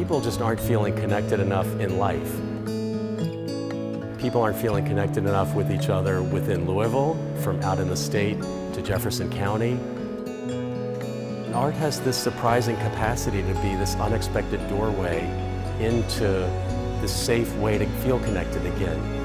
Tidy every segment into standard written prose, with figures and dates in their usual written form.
people just aren't feeling connected enough in life. People aren't feeling connected enough with each other within Louisville, from out in the state to Jefferson County. Art has this surprising capacity to be this unexpected doorway into this safe way to feel connected again.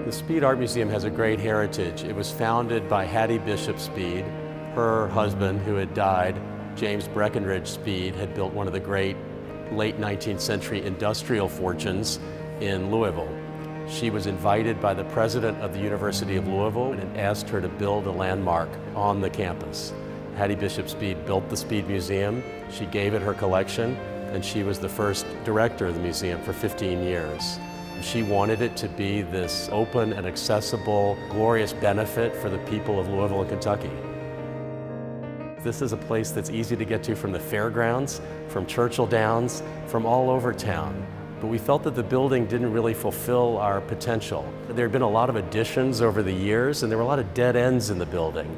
The Speed Art Museum has a great heritage. It was founded by Hattie Bishop Speed. Her husband, who had died, James Breckenridge Speed, had built one of the great late 19th century industrial fortunes in Louisville. She was invited by the president of the University of Louisville and asked her to build a landmark on the campus. Hattie Bishop Speed built the Speed Museum. She gave it her collection, and she was the first director of the museum for 15 years. She wanted it to be this open and accessible, glorious benefit for the people of Louisville and Kentucky. This is a place that's easy to get to from the fairgrounds, from Churchill Downs, from all over town. But we felt that the building didn't really fulfill our potential. There had been a lot of additions over the years, and there were a lot of dead ends in the building.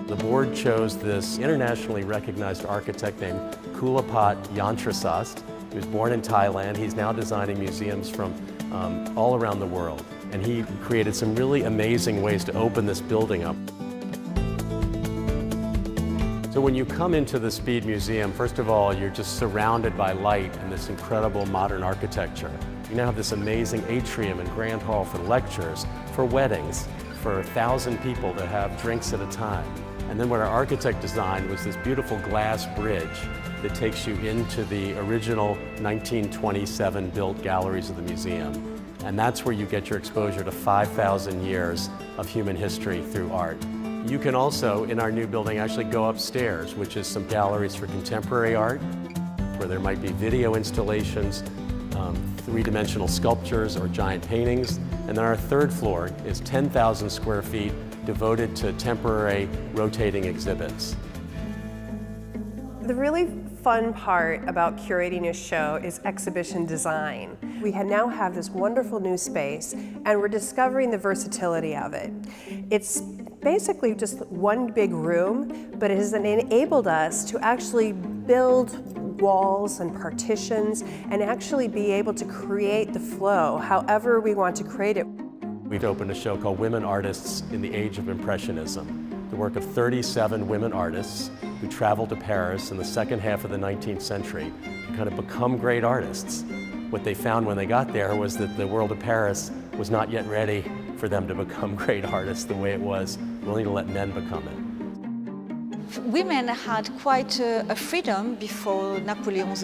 The board chose this internationally recognized architect named Kulapat Yantrasast. He was born in Thailand. He's now designing museums from all around the world. And he created some really amazing ways to open this building up. So when you come into the Speed Museum, first of all, you're just surrounded by light and this incredible modern architecture. You now have this amazing atrium and grand hall for lectures, for weddings, for 1,000 people to have drinks at a time. And then what our architect designed was this beautiful glass bridge that takes you into the original 1927 built galleries of the museum. And that's where you get your exposure to 5,000 years of human history through art. You can also, in our new building, actually go upstairs, which is some galleries for contemporary art, where there might be video installations, three-dimensional sculptures or giant paintings. And then our third floor is 10,000 square feet devoted to temporary rotating exhibits. The really fun part about curating a show is exhibition design. We now have this wonderful new space, and we're discovering the versatility of it. It's basically just one big room, but it has enabled us to actually build walls and partitions and actually be able to create the flow however we want to create it. We've opened a show called Women Artists in the Age of Impressionism, the work of 37 women artists who traveled to Paris in the second half of the 19th century to kind of become great artists. What they found when they got there was that the world of Paris was not yet ready for them to become great artists the way it was willing to let men become it. Women had quite a freedom before Napoleon I,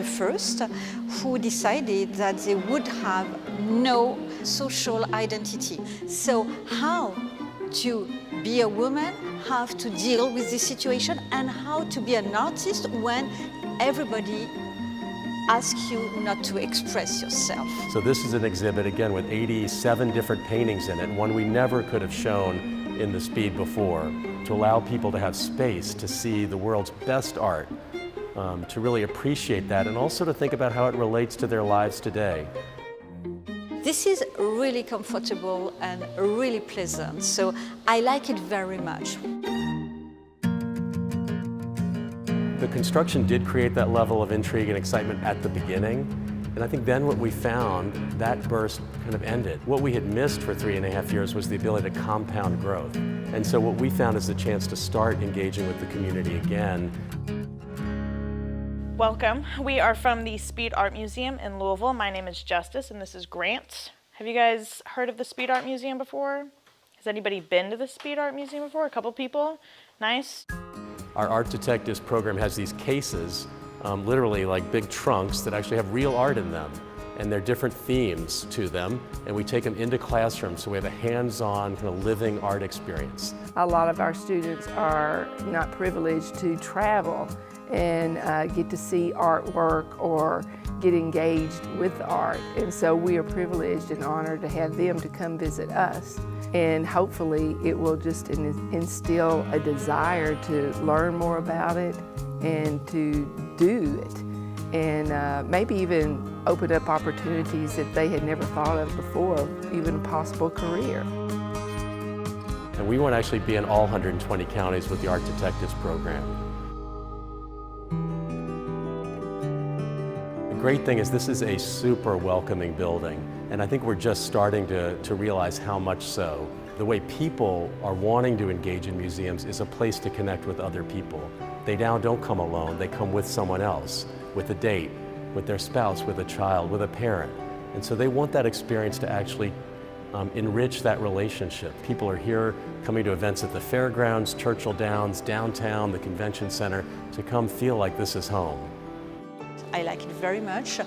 who decided that they would have no social identity. So how to be a woman, how to deal with this situation, and how to be an artist when everybody asks you not to express yourself. So this is an exhibit, again, with 87 different paintings in it, one we never could have shown in the Speed before, to allow people to have space to see the world's best art, to really appreciate that, and also to think about how it relates to their lives today. This is really comfortable and really pleasant, so I like it very much. The construction did create that level of intrigue and excitement at the beginning, and I think then what we found, that burst kind of ended. What we had missed for 3.5 years was the ability to compound growth. And so what we found is the chance to start engaging with the community again. Welcome. We are from the Speed Art Museum in Louisville. My name is Justice and this is Grant. Have you guys heard of the Speed Art Museum before? Has anybody been to the Speed Art Museum before? A couple people? Nice. Our Art Detectives program has these cases, literally like big trunks that actually have real art in them. And there are different themes to them, and we take them into classrooms so we have a hands-on kind of living art experience. A lot of our students are not privileged to travel and get to see artwork or get engaged with art. And so we are privileged and honored to have them to come visit us. And hopefully it will just instill a desire to learn more about it and to do it. and maybe even open up opportunities that they had never thought of before, even a possible career. And we want to actually be in all 120 counties with the Art Detectives program. The great thing is this is a super welcoming building, and I think we're just starting to realize how much so. The way people are wanting to engage in museums is a place to connect with other people. They now don't come alone, they come with someone else, with a date, with their spouse, with a child, with a parent. And so they want that experience to actually enrich that relationship. People are here coming to events at the fairgrounds, Churchill Downs, downtown, the convention center, to come feel like this is home. I like it very much.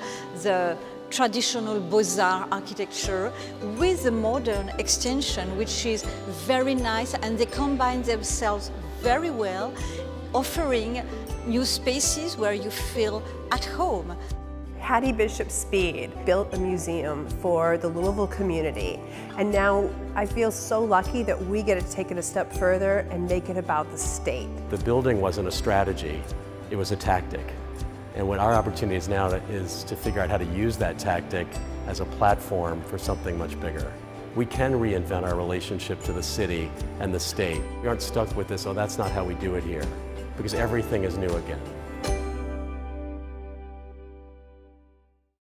The traditional Beaux-Arts architecture with the modern extension, which is very nice, and they combine themselves very well, offering new spaces where you feel at home. Hattie Bishop Speed built a museum for the Louisville community, and now I feel so lucky that we get to take it a step further and make it about the state. The building wasn't a strategy, it was a tactic. And what our opportunity is now is to figure out how to use that tactic as a platform for something much bigger. We can reinvent our relationship to the city and the state. We aren't stuck with this, oh, that's not how we do it here, because everything is new again.